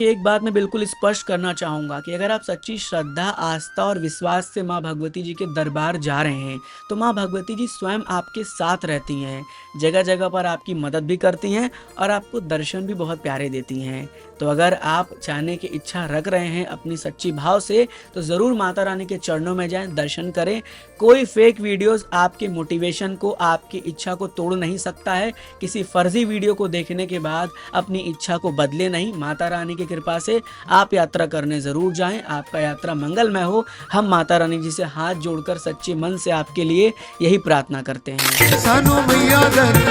एक बात मैं बिल्कुल स्पष्ट करना चाहूँगा कि अगर आप सच्ची श्रद्धा, आस्था और विश्वास से माँ भगवती जी के दरबार जा रहे हैं, तो माँ भगवती जी स्वयं आपके साथ रहती हैं, जगह-जगह पर आपकी मदद भी करती हैं और आपको दर्शन भी बहुत प्यारे देती हैं। तो अगर आप जाने की इच्छा रख रहे हैं अपनी सच्ची भाव से, तो ज़रूर माता रानी के चरणों में जाएँ, दर्शन करें। कोई फेक वीडियोज़ आपके मोटिवेशन को, आपकी इच्छा को तोड़ नहीं सकता है। किसी फर्जी वीडियो को देखने के बाद अपनी इच्छा को बदले नहीं। माता रानी की कृपा से आप यात्रा करने ज़रूर जाएं, आपका यात्रा मंगलमय हो। हम माता रानी जी से हाथ जोड़कर सच्चे मन से आपके लिए यही प्रार्थना करते हैं। सानू मैया दरी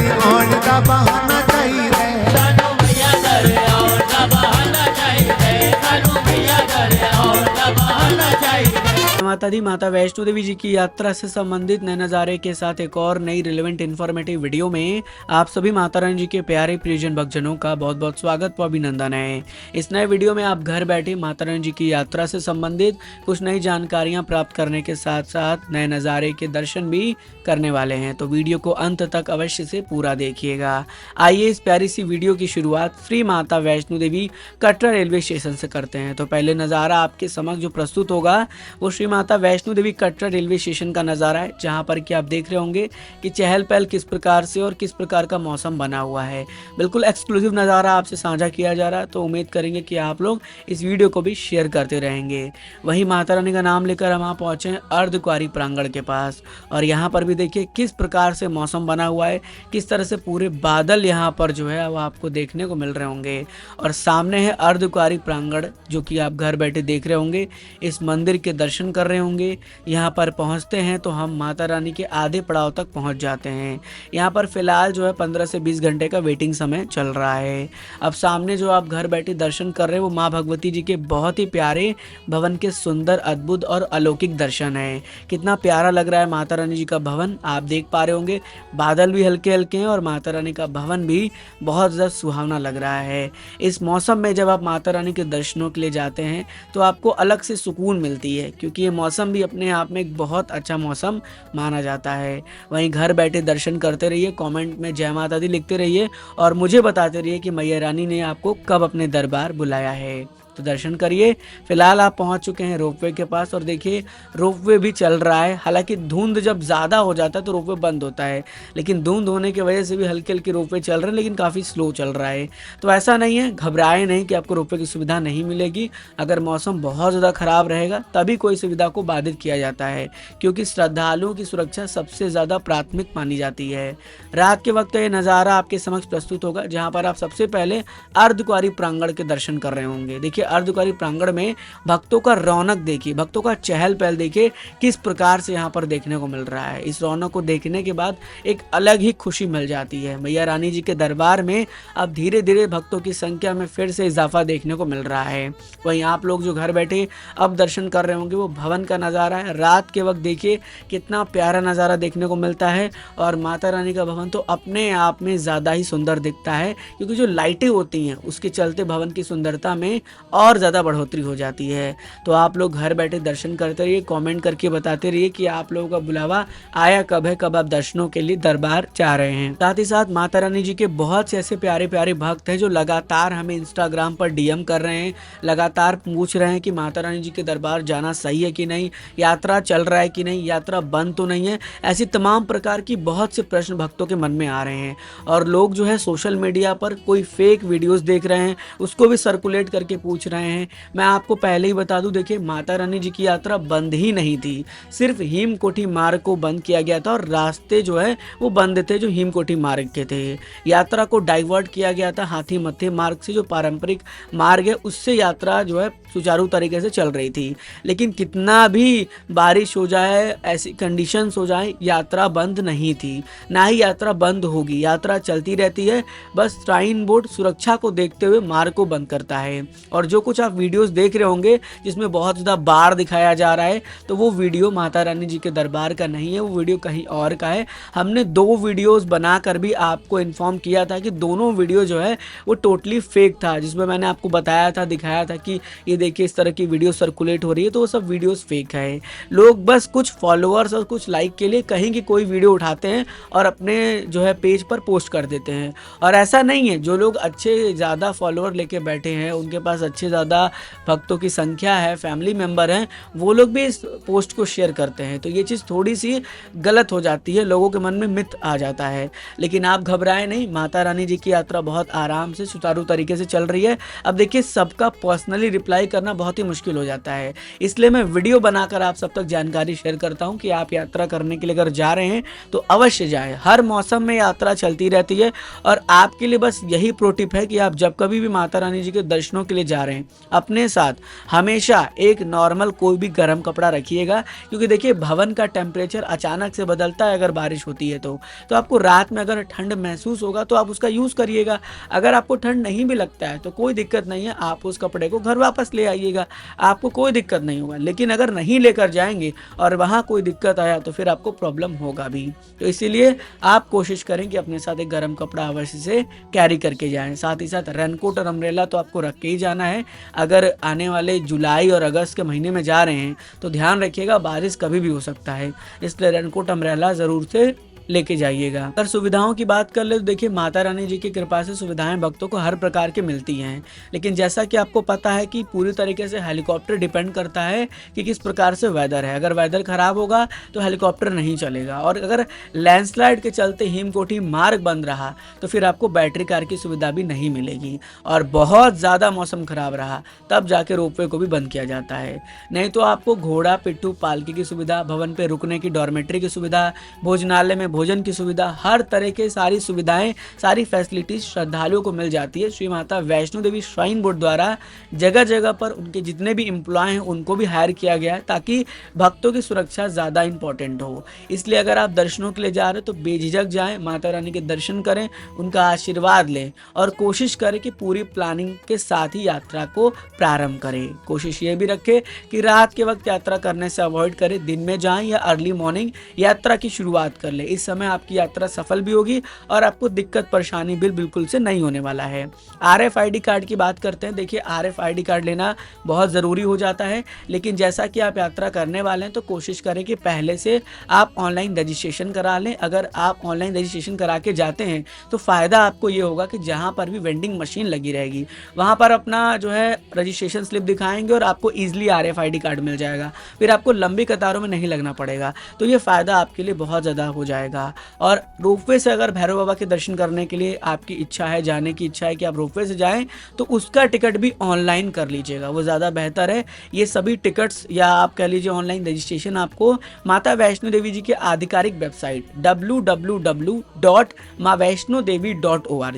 आउण दा बहाना चाहिए, सानू मैया दरी आउण दा बहाना चाहिए, सानू मैया दरी आउण दा बहाना चाहिए। माता दी माता वैष्णो देवी जी की यात्रा से संबंधित नए नज़ारे के साथ एक और नई रिलेवेंट इन्फॉर्मेटिव वीडियो में आप सभी माता रानी जी के प्यारे प्रियजन भक्तजनों का बहुत बहुत स्वागत व अभिनंदन है। इस नए वीडियो में आप घर बैठे माता रानी जी की यात्रा से संबंधित कुछ नई जानकारियां प्राप्त करने के साथ साथ नए नज़ारे के दर्शन भी करने वाले हैं, तो वीडियो को अंत तक अवश्य से पूरा देखिएगा। आइए इस प्यारी सी वीडियो की शुरुआत श्री माता वैष्णो देवी कटरा रेलवे स्टेशन से करते हैं। तो पहले नज़ारा आपके समक्ष जो प्रस्तुत होगा वो श्री माता वैष्णो देवी कटरा रेलवे स्टेशन का नज़ारा है, जहां पर कि आप देख रहे होंगे कि चहल पहल किस प्रकार से और किस प्रकार का मौसम बना हुआ है। बिल्कुल एक्सक्लूसिव नज़ारा आपसे साझा किया जा रहा है, तो उम्मीद करेंगे कि आप लोग इस वीडियो को भी शेयर करते रहेंगे। वहीं माता रानी का नाम लेकर हम वहाँ पहुँचे अर्धकुंवारी प्रांगण के पास, और यहाँ पर भी देखिए किस प्रकार से मौसम बना हुआ है, किस तरह से पूरे बादल यहाँ पर जो है वो आपको देखने को मिल रहे होंगे। और सामने है अर्धकुंवारी प्रांगण, जो कि आप घर बैठे देख रहे होंगे। इस मंदिर के दर्शन कर रहे होंगे। यहाँ पर पहुँचते हैं तो हम माता रानी के आधे पड़ाव तक पहुँच जाते हैं। यहाँ पर फिलहाल जो है 15 से 20 घंटे का वेटिंग समय चल रहा है। अब सामने जो आप घर बैठे दर्शन कर रहे हैं वो माँ भगवती जी के बहुत ही प्यारे भवन के सुंदर, अद्भुत और अलौकिक दर्शन है। कितना प्यारा लग रहा है माता रानी जी का भवन, आप देख पा रहे होंगे। बादल भी हल्के हल्के हैं और माता रानी का भवन भी बहुत ज़्यादा सुहावना लग रहा है। इस मौसम में जब आप माता रानी के दर्शनों के लिए जाते हैं तो आपको अलग से सुकून मिलती है, क्योंकि ये मौसम भी अपने आप में एक बहुत अच्छा मौसम माना जाता है। वहीं घर बैठे दर्शन करते रहिए, कमेंट में जय माता दी लिखते रहिए और मुझे बताते रहिए कि मैया रानी ने आपको कब अपने दरबार बुलाया है। तो दर्शन करिए। फिलहाल आप पहुंच चुके हैं रोपवे के पास, और देखिए रोपवे भी चल रहा है। हालांकि धुंध जब ज़्यादा हो जाता है तो रोपवे बंद होता है, लेकिन धुंध होने की वजह से भी हल्के हल्के रोपवे चल रहे हैं, लेकिन काफ़ी स्लो चल रहा है। तो ऐसा नहीं है, घबराए नहीं कि आपको रोपवे की सुविधा नहीं मिलेगी। अगर मौसम बहुत ज़्यादा ख़राब रहेगा तभी कोई सुविधा को बाधित किया जाता है, क्योंकि श्रद्धालुओं की सुरक्षा सबसे ज़्यादा प्राथमिक मानी जाती है। रात के वक्त ये नज़ारा आपके समक्ष प्रस्तुत होगा, जहाँ पर आप सबसे पहले अर्धकुंवारी प्रांगण के दर्शन कर रहे होंगे। देखिए अर्धकुंवारी प्रांगण में भक्तों का रौनक देखिए, भक्तों का चहल पहल देखिए किस प्रकार से यहाँ पर देखने को मिल रहा है। इस रौनक को देखने के बाद एक अलग ही खुशी मिल जाती है। मैया रानी जी के दरबार में अब धीरे धीरे भक्तों की संख्या में फिर से इजाफा देखने को मिल रहा है। वहीं आप लोग जो घर बैठे अब दर्शन कर रहे होंगे वो भवन का नज़ारा है। रात के वक्त देखिए कितना प्यारा नज़ारा देखने को मिलता है, और माता रानी का भवन तो अपने आप में ज़्यादा ही सुंदर दिखता है, क्योंकि जो लाइटें होती हैं उसके चलते भवन की सुंदरता में और ज़्यादा बढ़ोतरी हो जाती है। तो आप लोग घर बैठे दर्शन करते रहिए, कमेंट करके बताते रहिए कि आप लोगों का बुलावा आया कब है, कब आप दर्शनों के लिए दरबार जा रहे हैं। साथ ही साथ माता रानी जी के बहुत से ऐसे प्यारे प्यारे भक्त हैं जो लगातार हमें इंस्टाग्राम पर डीएम कर रहे हैं, लगातार पूछ रहे हैं कि माता रानी जी के दरबार जाना सही है कि नहीं, यात्रा चल रहा है कि नहीं, यात्रा बंद तो नहीं है। ऐसी तमाम प्रकार की बहुत से प्रश्न भक्तों के मन में आ रहे हैं, और लोग जो है सोशल मीडिया पर कोई फेक वीडियोस देख रहे हैं, उसको भी सर्कुलेट करके पूछ रहे हैं। मैं आपको पहले ही बता दूं, देखिए माता रानी जी की यात्रा बंद ही नहीं थी, सिर्फ हेमकोठी मार्ग को बंद किया गया था और रास्ते जो है वो बंद थे जो हेमकोठी मार्ग के थे। यात्रा को डाइवर्ट किया गया था हाथी मत्थे मार्ग से, जो पारंपरिक मार्ग है उससे यात्रा जो है सुचारू तरीके से चल रही थी। लेकिन कितना भी बारिश हो जाए, ऐसी कंडीशंस हो जाए, यात्रा बंद नहीं थी, ना ही यात्रा बंद होगी, यात्रा चलती रहती है। बस श्राइन बोर्ड सुरक्षा को देखते हुए मार्ग को बंद करता है, और जो कुछ आप वीडियोस देख रहे होंगे जिसमें बहुत ज़्यादा बाढ़ दिखाया जा रहा है, तो वो वीडियो माता रानी जी के दरबार का नहीं है, वो वीडियो कहीं और का है। हमने 2 वीडियोस बनाकर भी आपको इन्फॉर्म किया था कि दोनों वीडियो जो है वो टोटली फेक था, जिसमें मैंने आपको बताया था, दिखाया था कि ये देखिए इस तरह की वीडियो सर्कुलेट हो रही है, तो वो सब वीडियोस फेक है। लोग बस कुछ फॉलोअर्स और कुछ लाइक के लिए कहीं की कोई वीडियो उठाते हैं और अपने जो है पेज पर पोस्ट कर देते हैं। और ऐसा नहीं है, जो लोग अच्छे ज़्यादा फॉलोअर लेके बैठे हैं, उनके पास अच्छे ज़्यादा भक्तों की संख्या है, फैमिली मेम्बर हैं, वो लोग भी इस पोस्ट को शेयर करते हैं। तो ये चीज़ थोड़ी सी गलत हो जाती है, लोगों के मन में मिथ आ जाता है। लेकिन आप घबराएं नहीं, माता रानी जी की यात्रा बहुत आराम से सुचारू तरीके से चल रही है। अब देखिए, सबका पर्सनली रिप्लाई करना बहुत ही मुश्किल हो जाता है, इसलिए मैं वीडियो बनाकर आप सब तक जानकारी शेयर करता हूं कि आप यात्रा करने के लिए अगर जा रहे हैं तो अवश्य जाएं। हर मौसम में यात्रा चलती रहती है और आपके लिए बस यही प्रो टिप है कि आप जब कभी भी माता रानी जी के दर्शनों के लिए जा रहे हैं, अपने साथ हमेशा एक नॉर्मल कोई भी गर्म कपड़ा रखिएगा, क्योंकि देखिए भवन का टेम्परेचर अचानक से बदलता है अगर बारिश होती है तो आपको रात में अगर ठंड महसूस होगा तो आप उसका यूज़ करिएगा। अगर आपको ठंड नहीं भी लगता है तो कोई दिक्कत नहीं है, आप उस कपड़े को घर वापस ले आइएगा, आपको कोई दिक्कत नहीं होगा। लेकिन अगर नहीं लेकर जाएंगे और वहाँ कोई दिक्कत आया तो फिर आपको प्रॉब्लम होगा भी। तो इसीलिए आप कोशिश करें कि अपने साथ एक गर्म कपड़ा अवश्य से कैरी करके जाएं। साथ ही साथ रेनकोट और अम्ब्रेला तो आपको रख के ही जाना है। अगर आने वाले जुलाई और अगस्त के महीने में जा रहे हैं तो ध्यान रखिएगा, बारिश कभी भी हो सकता है, इसलिए रेनकोट अम्ब्रेला ज़रूर से लेके जाइएगा। अगर सुविधाओं की बात कर ले तो देखिए, माता रानी जी की कृपा से सुविधाएं भक्तों को हर प्रकार की मिलती हैं। लेकिन जैसा कि आपको पता है कि पूरी तरीके से हेलीकॉप्टर डिपेंड करता है कि किस प्रकार से वेदर है। अगर वेदर खराब होगा तो हेलीकॉप्टर नहीं चलेगा, और अगर लैंडस्लाइड के चलते हेमकोटी मार्ग बंद रहा तो फिर आपको बैटरी कार की सुविधा भी नहीं मिलेगी, और बहुत ज़्यादा मौसम खराब रहा तब जाके रोपवे को भी बंद किया जाता है। नहीं तो आपको घोड़ा, पिट्ठू, पालकी की सुविधा, भवन पे रुकने की डॉर्मेट्री की सुविधा, भोजनालय में भोजन की सुविधा, हर तरह के सारी सुविधाएं, सारी फैसिलिटीज श्रद्धालुओं को मिल जाती है। श्री माता वैष्णो देवी श्राइन बोर्ड द्वारा जगह जगह पर उनके जितने भी एम्प्लॉय हैं उनको भी हायर किया गया है, ताकि भक्तों की सुरक्षा ज़्यादा इंपॉर्टेंट हो। इसलिए अगर आप दर्शनों के लिए जा रहे हो तो बेझिझक जाएं, माता रानी के दर्शन करें, उनका आशीर्वाद लें और कोशिश करें कि पूरी प्लानिंग के साथ ही यात्रा को प्रारंभ करें। कोशिश ये भी रखें कि रात के वक्त यात्रा करने से अवॉइड करें, दिन में जाएं या अर्ली मॉर्निंग यात्रा की शुरुआत कर लें। इस समय आपकी यात्रा सफल भी होगी और आपको दिक्कत परेशानी बिल्कुल से नहीं होने वाला है। RFID कार्ड की बात करते हैं। देखिए, RFID कार्ड लेना बहुत ज़रूरी हो जाता है, लेकिन जैसा कि आप यात्रा करने वाले हैं तो कोशिश करें कि पहले से आप ऑनलाइन रजिस्ट्रेशन करा लें। अगर आप ऑनलाइन रजिस्ट्रेशन करा के जाते हैं तो फ़ायदा आपको ये होगा कि जहाँ पर भी वेंडिंग मशीन लगी रहेगी वहाँ पर अपना जो है रजिस्ट्रेशन स्लिप दिखाएंगे और आपको ईजिली RFID कार्ड मिल जाएगा, फिर आपको लंबी कतारों में नहीं लगना पड़ेगा। तो ये फ़ायदा आपके लिए बहुत ज़्यादा हो जाएगा। और रोपवे से अगर भैरव बाबा के दर्शन करने के लिए आपकी इच्छा है, जाने की इच्छा है कि आप रोपवे से जाएं, तो उसका टिकट भी ऑनलाइन कर लीजिएगा, वो ज़्यादा बेहतर है। ये सभी टिकट्स या आप कह लीजिए ऑनलाइन रजिस्ट्रेशन आपको माता वैष्णो देवी जी के आधिकारिक वेबसाइट www.maavaishnodevi.org,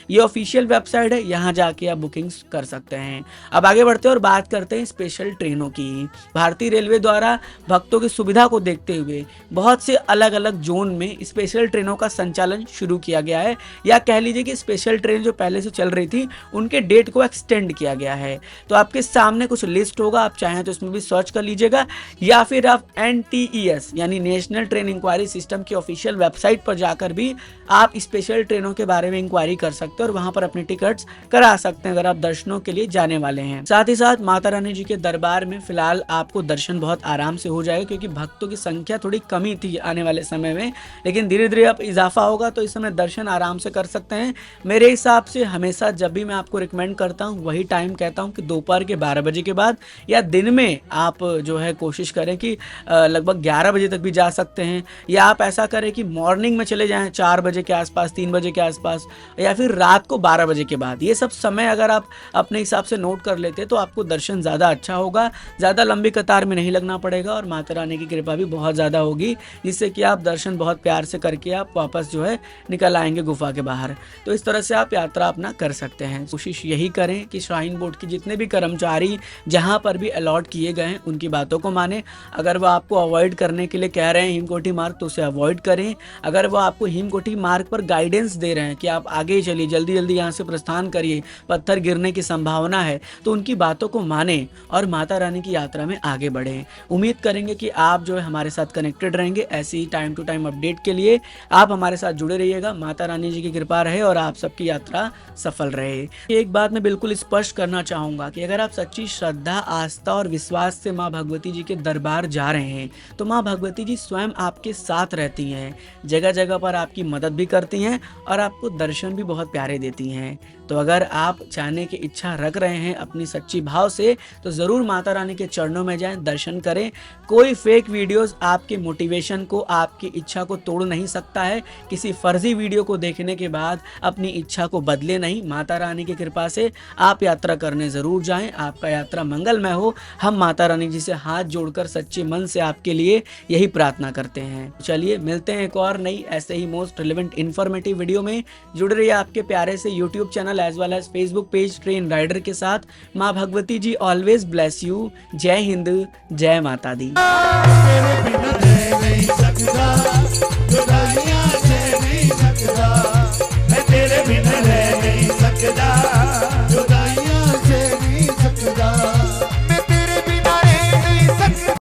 ये ऑफिशियल वेबसाइट है, यहाँ जाके आप बुकिंग्स कर सकते हैं। अब आगे बढ़ते हैं और बात करते हैं स्पेशल ट्रेनों की। भारतीय रेलवे द्वारा भक्तों की सुविधा को देखते हुए बहुत से अलग अलग जोन में स्पेशल ट्रेनों का संचालन शुरू किया गया है, या कह लीजिए कि स्पेशल ट्रेन जो पहले से चल रही थी उनके डेट को एक्सटेंड किया गया है। तो आपके सामने कुछ लिस्ट होगा, आप चाहें तो इसमें भी सर्च कर लीजिएगा, या फिर आप NTES यानी नेशनल ट्रेन इंक्वायरी सिस्टम की ऑफिशियल वेबसाइट पर जाकर भी आप स्पेशल ट्रेनों के बारे में इंक्वायरी कर सकते हैं और वहां पर अपने टिकट्स करा सकते हैं अगर आप दर्शनों के लिए जाने वाले हैं। साथ ही साथ माता रानी जी के दरबार में फिलहाल आपको दर्शन बहुत आराम से हो जाएगा, क्योंकि भक्तों की संख्या थोड़ी कमी थी आने वाले समय में, लेकिन धीरे धीरे अब इजाफा होगा तो इस समय दर्शन आराम से कर सकते हैं। मेरे हिसाब से हमेशा जब भी मैं आपको रिकमेंड करता हूँ वही टाइम कहता हूँ कि दोपहर के 12 बजे के बाद या दिन में आप जो है कोशिश करें कि लगभग 11 बजे तक भी जा सकते हैं, या आप ऐसा करें कि मॉर्निंग में चले जाएं 4 बजे के आसपास, 3 बजे के आसपास, या फिर रात को 12 बजे के बाद। ये सब समय अगर आप अपने हिसाब से नोट कर लेते तो आपको दर्शन ज़्यादा अच्छा होगा, ज़्यादा लंबी कतार में नहीं लगना पड़ेगा और माता रानी की कृपा भी बहुत ज़्यादा होगी, जिससे कि आप दर्शन बहुत बहुत प्यार से करके आप वापस जो है निकल आएंगे गुफा के बाहर। तो इस तरह से आप यात्रा अपना कर सकते हैं। कोशिश यही करें कि श्राइन बोर्ड के जितने भी कर्मचारी जहाँ पर भी अलॉट किए गए हैं उनकी बातों को माने। अगर वो आपको अवॉइड करने के लिए कह रहे हैं हिमकोटी मार्ग तो उसे अवॉइड करें। अगर वो आपको हिमकोटी मार्ग पर गाइडेंस दे रहे हैं कि आप आगे चलिए, जल्दी जल्दी यहाँ से प्रस्थान करिए, पत्थर गिरने की संभावना है, तो उनकी बातों को माने और माता रानी की यात्रा में आगे बढ़ें। उम्मीद करेंगे कि आप जो है हमारे साथ कनेक्टेड रहेंगे। ऐसी ही टाइम टू टाइम अपडेट के लिए आप हमारे साथ जुड़े रहिएगा। माता रानी जी की कृपा रहे और आप सबकी यात्रा सफल रहे। एक बात मैं बिल्कुल स्पष्ट करना चाहूँगा कि अगर आप सच्ची श्रद्धा, आस्था और विश्वास से माँ भगवती जी के दरबार जा रहे हैं तो माँ भगवती जी स्वयं आपके साथ रहती हैं, जगह जगह पर आपकी मदद भी करती हैं और आपको दर्शन भी बहुत प्यारे देती हैं। तो अगर आप जाने की इच्छा रख रहे हैं अपनी सच्ची भाव से तो ज़रूर माता रानी के चरणों में जाएं, दर्शन करें। कोई फेक वीडियोस आपके मोटिवेशन को, आपकी इच्छा को तोड़ नहीं सकता है। किसी फर्जी वीडियो को देखने के बाद अपनी इच्छा को बदले नहीं। माता रानी की कृपा से आप यात्रा करने ज़रूर जाएं। आपका यात्रा मंगलमय हो। हम माता रानी जी से हाथ जोड़कर सच्चे मन से आपके लिए यही प्रार्थना करते हैं। चलिए मिलते हैं एक और नई ऐसे ही मोस्ट रिलेवेंट इन्फॉर्मेटिव वीडियो में। जुड़ रहिए आपके प्यारे से YouTube channel as well as Facebook page train rider के साथ। माँ Bhagwati ji always bless you. जय हिंद, जय माता दी। तेरे बिन